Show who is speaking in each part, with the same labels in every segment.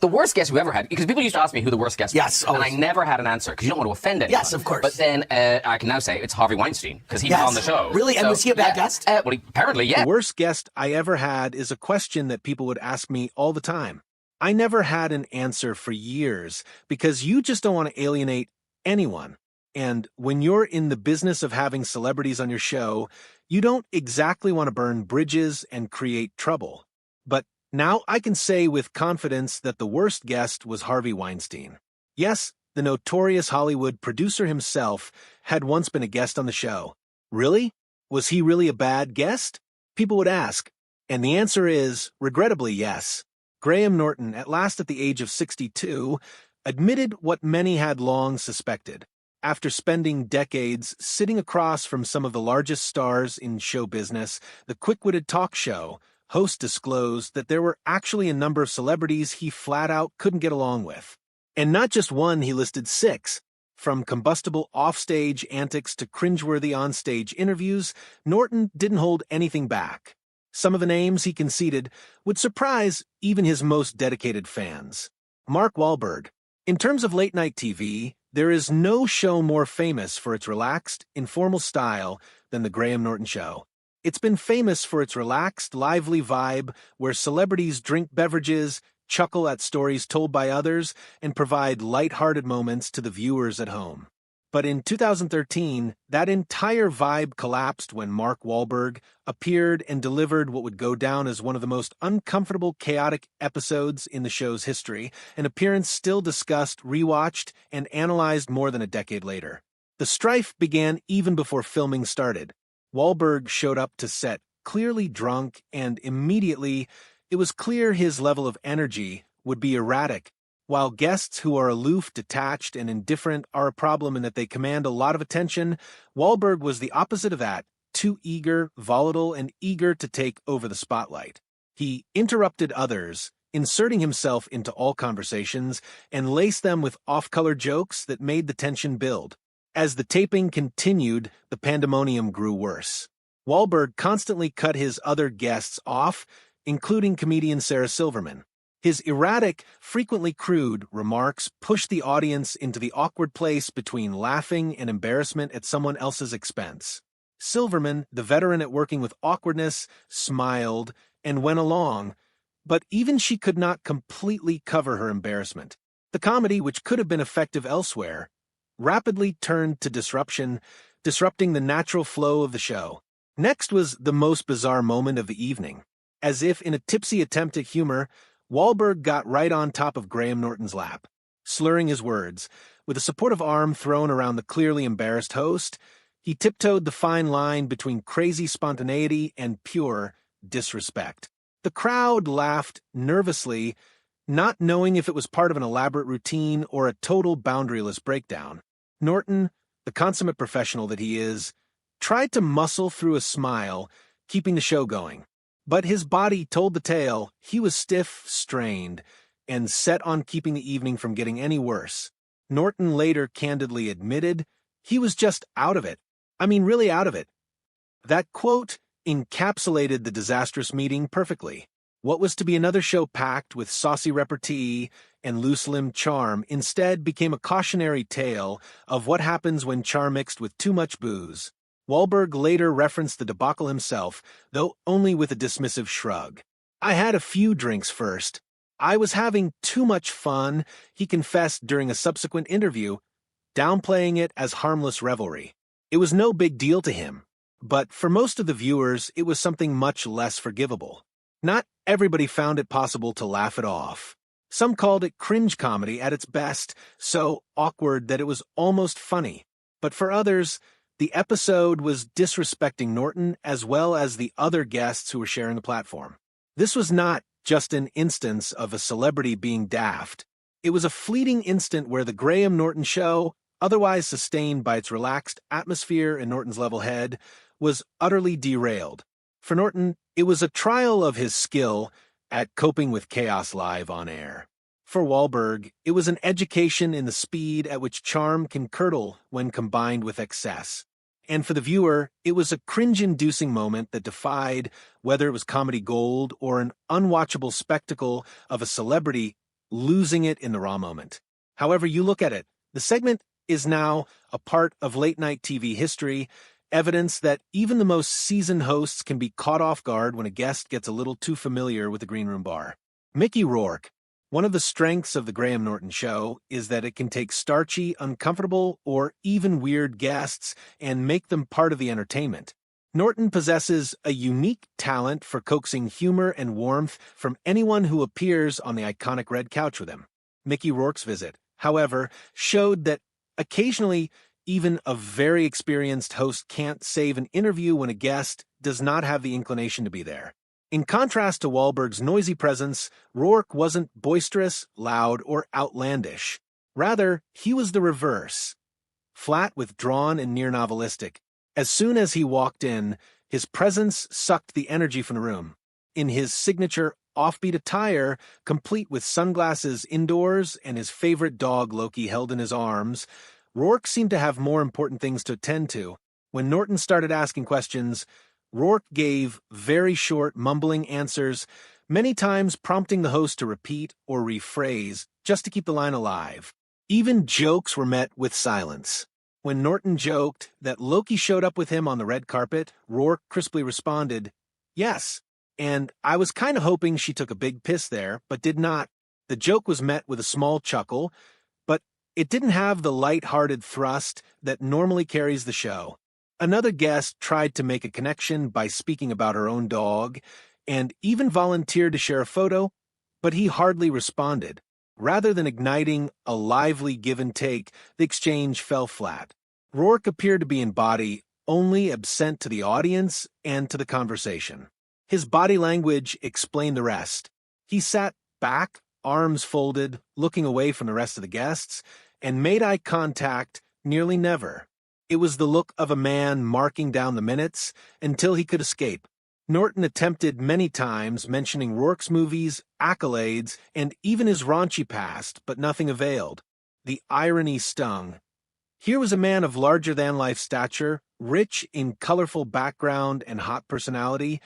Speaker 1: the worst guest we ever had, because people used to ask me who the worst guest was.
Speaker 2: Yes,
Speaker 1: and
Speaker 2: always.
Speaker 1: I never had an answer, because you don't want to offend anyone.
Speaker 2: Yes, of course.
Speaker 1: But then I can now say it's Harvey Weinstein, because he was on the show.
Speaker 2: Really? And was he a bad guest?
Speaker 1: Well, apparently, yeah.
Speaker 3: The worst guest I ever had is a question that people would ask me all the time. I never had an answer for years, because you just don't want to alienate anyone. And when you're in the business of having celebrities on your show, you don't exactly want to burn bridges and create trouble. But now I can say with confidence that the worst guest was Harvey Weinstein. Yes, the notorious Hollywood producer himself had once been a guest on the show. Really? Was he really a bad guest? People would ask. And the answer is, regrettably, yes. Graham Norton, at last at the age of 62, admitted what many had long suspected. After spending decades sitting across from some of the largest stars in show business, the quick-witted talk show host disclosed that there were actually a number of celebrities he flat out couldn't get along with. And not just one, he listed 6. From combustible offstage antics to cringeworthy onstage interviews, Norton didn't hold anything back. Some of the names he conceded would surprise even his most dedicated fans. Mark Wahlberg. In terms of late-night TV, there is no show more famous for its relaxed, informal style than The Graham Norton Show. It's been famous for its relaxed, lively vibe where celebrities drink beverages, chuckle at stories told by others, and provide light-hearted moments to the viewers at home. But in 2013, that entire vibe collapsed when Mark Wahlberg appeared and delivered what would go down as one of the most uncomfortable, chaotic episodes in the show's history, an appearance still discussed, rewatched, and analyzed more than a decade later. The strife began even before filming started. Wahlberg showed up to set clearly drunk, and immediately it was clear his level of energy would be erratic. While guests who are aloof, detached, and indifferent are a problem in that they command a lot of attention, Wahlberg was the opposite of that, too eager, volatile, and eager to take over the spotlight. He interrupted others, inserting himself into all conversations, and laced them with off-color jokes that made the tension build. As the taping continued, the pandemonium grew worse. Wahlberg constantly cut his other guests off, including comedian Sarah Silverman. His erratic, frequently crude remarks pushed the audience into the awkward place between laughing and embarrassment at someone else's expense. Silverman, the veteran at working with awkwardness, smiled and went along, but even she could not completely cover her embarrassment. The comedy, which could have been effective elsewhere, rapidly turned to disruption, disrupting the natural flow of the show. Next was the most bizarre moment of the evening. As if in a tipsy attempt at humor, Wahlberg got right on top of Graham Norton's lap. Slurring his words, with a supportive arm thrown around the clearly embarrassed host, he tiptoed the fine line between crazy spontaneity and pure disrespect. The crowd laughed nervously, not knowing if it was part of an elaborate routine or a total boundaryless breakdown. Norton, the consummate professional that he is, tried to muscle through a smile, keeping the show going. But his body told the tale. He was stiff, strained, and set on keeping the evening from getting any worse. Norton later candidly admitted he was just out of it. I mean, really out of it. That quote encapsulated the disastrous meeting perfectly. What was to be another show packed with saucy repartee and loose-limbed charm instead became a cautionary tale of what happens when charm mixed with too much booze. Wahlberg later referenced the debacle himself, though only with a dismissive shrug. "I had a few drinks first. I was having too much fun," he confessed during a subsequent interview, downplaying it as harmless revelry. It was no big deal to him, but for most of the viewers, it was something much less forgivable. Not everybody found it possible to laugh it off. Some called it cringe comedy at its best, so awkward that it was almost funny. But for others, the episode was disrespecting Norton as well as the other guests who were sharing the platform. This was not just an instance of a celebrity being daft. It was a fleeting instant where the Graham Norton show, otherwise sustained by its relaxed atmosphere and Norton's level head, was utterly derailed. For Norton, it was a trial of his skill at coping with chaos live on air. For Wahlberg, it was an education in the speed at which charm can curdle when combined with excess. And for the viewer, it was a cringe-inducing moment that defied whether it was comedy gold or an unwatchable spectacle of a celebrity losing it in the raw moment. However you look at it, the segment is now a part of late-night TV history, evidence that even the most seasoned hosts can be caught off guard when a guest gets a little too familiar with the green room bar. Mickey Rourke. One of the strengths of the Graham Norton Show is that it can take starchy, uncomfortable, or even weird guests and make them part of the entertainment. Norton possesses a unique talent for coaxing humor and warmth from anyone who appears on the iconic red couch with him. Mickey Rourke's visit, however, showed that occasionally even a very experienced host can't save an interview when a guest does not have the inclination to be there. In contrast to Wahlberg's noisy presence, Rourke wasn't boisterous, loud, or outlandish. Rather, he was the reverse. Flat, withdrawn, and near novelistic. As soon as he walked in, his presence sucked the energy from the room. In his signature offbeat attire, complete with sunglasses indoors and his favorite dog Loki held in his arms, Rourke seemed to have more important things to attend to. When Norton started asking questions, Rourke gave very short, mumbling answers, many times prompting the host to repeat or rephrase just to keep the line alive. Even jokes were met with silence. When Norton joked that Loki showed up with him on the red carpet, Rourke crisply responded, "Yes, and I was kind of hoping she took a big piss there, but did not." The joke was met with a small chuckle, but it didn't have the light-hearted thrust that normally carries the show. Another guest tried to make a connection by speaking about her own dog, and even volunteered to share a photo, but he hardly responded. Rather than igniting a lively give and take, the exchange fell flat. Rourke appeared to be in body, only absent to the audience and to the conversation. His body language explained the rest. He sat back, arms folded, looking away from the rest of the guests, and made eye contact nearly never. It was the look of a man marking down the minutes until he could escape. Norton attempted many times mentioning Rourke's movies, accolades, and even his raunchy past, but nothing availed. The irony stung. Here was a man of larger-than-life stature, rich in colorful background and hot personality,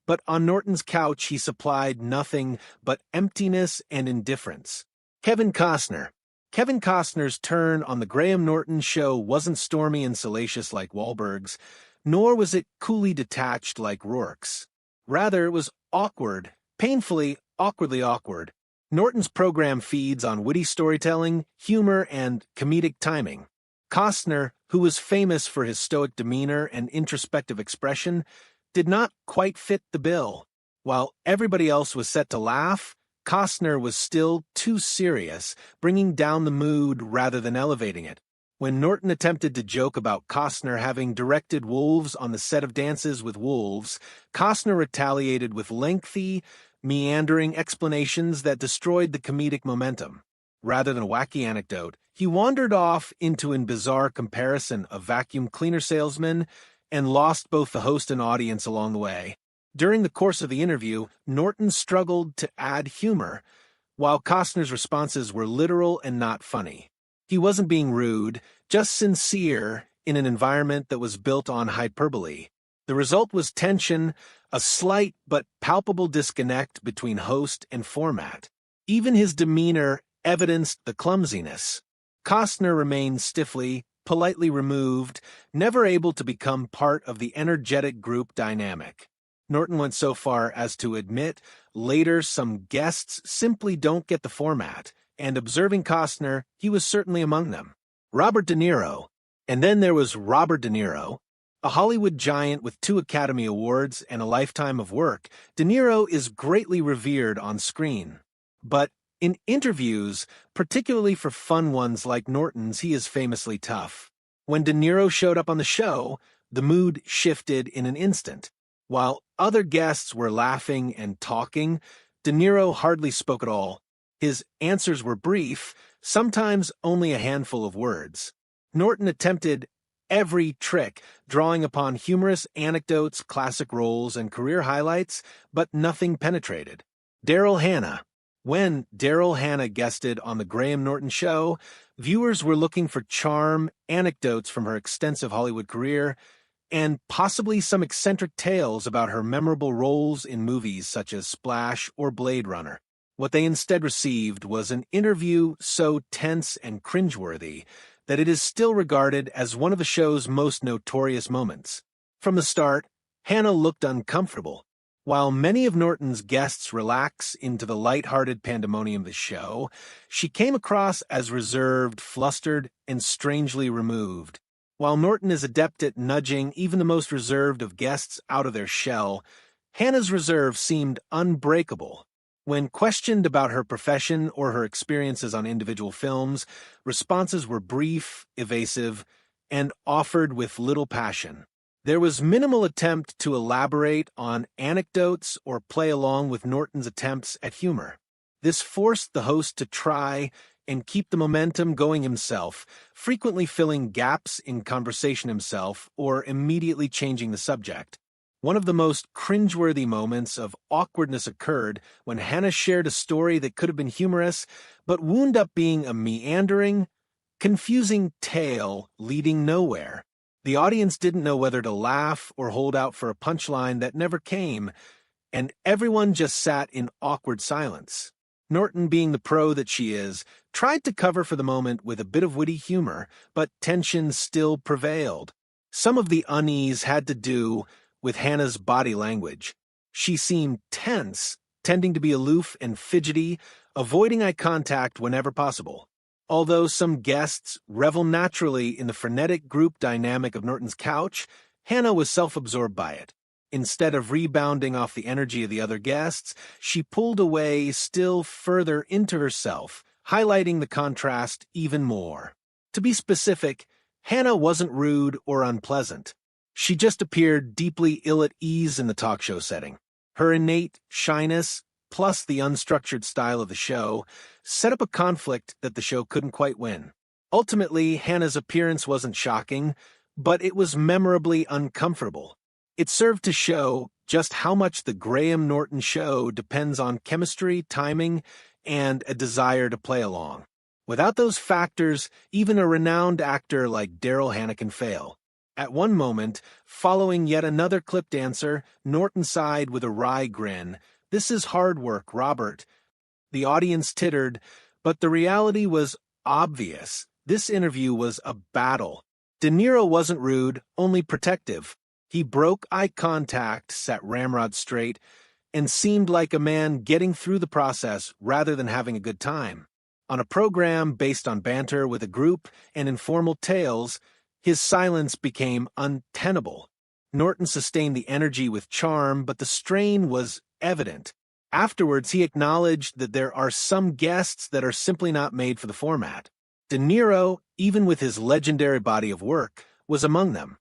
Speaker 3: but on Norton's couch he supplied nothing but emptiness and indifference. Kevin Costner. Kevin Costner's turn on the Graham Norton Show wasn't stormy and salacious like Wahlberg's, nor was it coolly detached like Rourke's. Rather, it was awkward, painfully, awkwardly awkward. Norton's program feeds on witty storytelling, humor, and comedic timing. Costner, who was famous for his stoic demeanor and introspective expression, did not quite fit the bill. While everybody else was set to laugh, Costner was still too serious, bringing down the mood rather than elevating it. When Norton attempted to joke about Costner having directed wolves on the set of Dances with Wolves, Costner retaliated with lengthy, meandering explanations that destroyed the comedic momentum. Rather than a wacky anecdote, he wandered off into an bizarre comparison of vacuum cleaner salesmen and lost both the host and audience along the way. During the course of the interview, Norton struggled to add humor, while Costner's responses were literal and not funny. He wasn't being rude, just sincere in an environment that was built on hyperbole. The result was tension, a slight but palpable disconnect between host and format. Even his demeanor evidenced the clumsiness. Costner remained stiffly, politely removed, never able to become part of the energetic group dynamic. Norton went so far as to admit later some guests simply don't get the format, and observing Costner, he was certainly among them. Robert De Niro. And then there was Robert De Niro. A Hollywood giant with 2 Academy Awards and a lifetime of work, De Niro is greatly revered on screen. But in interviews, particularly for fun ones like Norton's, he is famously tough. When De Niro showed up on the show, the mood shifted in an instant. While other guests were laughing and talking, De Niro hardly spoke at all. His answers were brief, sometimes only a handful of words. Norton attempted every trick, drawing upon humorous anecdotes, classic roles, and career highlights, but nothing penetrated. Daryl Hannah. When Daryl Hannah guested on the Graham Norton Show, viewers were looking for charm, anecdotes from her extensive Hollywood career, and possibly some eccentric tales about her memorable roles in movies such as Splash or Blade Runner. What they instead received was an interview so tense and cringeworthy that it is still regarded as one of the show's most notorious moments. From the start, Hannah looked uncomfortable. While many of Norton's guests relax into the light-hearted pandemonium of the show, she came across as reserved, flustered, and strangely removed. While Norton is adept at nudging even the most reserved of guests out of their shell, Hannah's reserve seemed unbreakable. When questioned about her profession or her experiences on individual films, responses were brief, evasive, and offered with little passion. There was minimal attempt to elaborate on anecdotes or play along with Norton's attempts at humor. This forced the host to try and keep the momentum going himself, frequently filling gaps in conversation himself or immediately changing the subject. One of the most cringeworthy moments of awkwardness occurred when Hannah shared a story that could have been humorous, but wound up being a meandering, confusing tale leading nowhere. The audience didn't know whether to laugh or hold out for a punchline that never came, and everyone just sat in awkward silence. Norton, being the pro that she is, tried to cover for the moment with a bit of witty humor, but tension still prevailed. Some of the unease had to do with Hannah's body language. She seemed tense, tending to be aloof and fidgety, avoiding eye contact whenever possible. Although some guests revel naturally in the frenetic group dynamic of Norton's couch, Hannah was self-absorbed by it. Instead of rebounding off the energy of the other guests, she pulled away still further into herself, highlighting the contrast even more. To be specific, Hannah wasn't rude or unpleasant. She just appeared deeply ill at ease in the talk show setting. Her innate shyness, plus the unstructured style of the show, set up a conflict that the show couldn't quite win. Ultimately, Hannah's appearance wasn't shocking, but it was memorably uncomfortable. It served to show just how much the Graham Norton show depends on chemistry, timing, and a desire to play along. Without those factors, even a renowned actor like Daryl Hannah can fail. At one moment, following yet another clipped answer, Norton sighed with a wry grin. "This is hard work, Robert." The audience tittered, but the reality was obvious. This interview was a battle. De Niro wasn't rude, only protective. He broke eye contact, sat ramrod straight, and seemed like a man getting through the process rather than having a good time. On a program based on banter with a group and informal tales, his silence became untenable. Norton sustained the energy with charm, but the strain was evident. Afterwards, he acknowledged that there are some guests that are simply not made for the format. De Niro, even with his legendary body of work, was among them.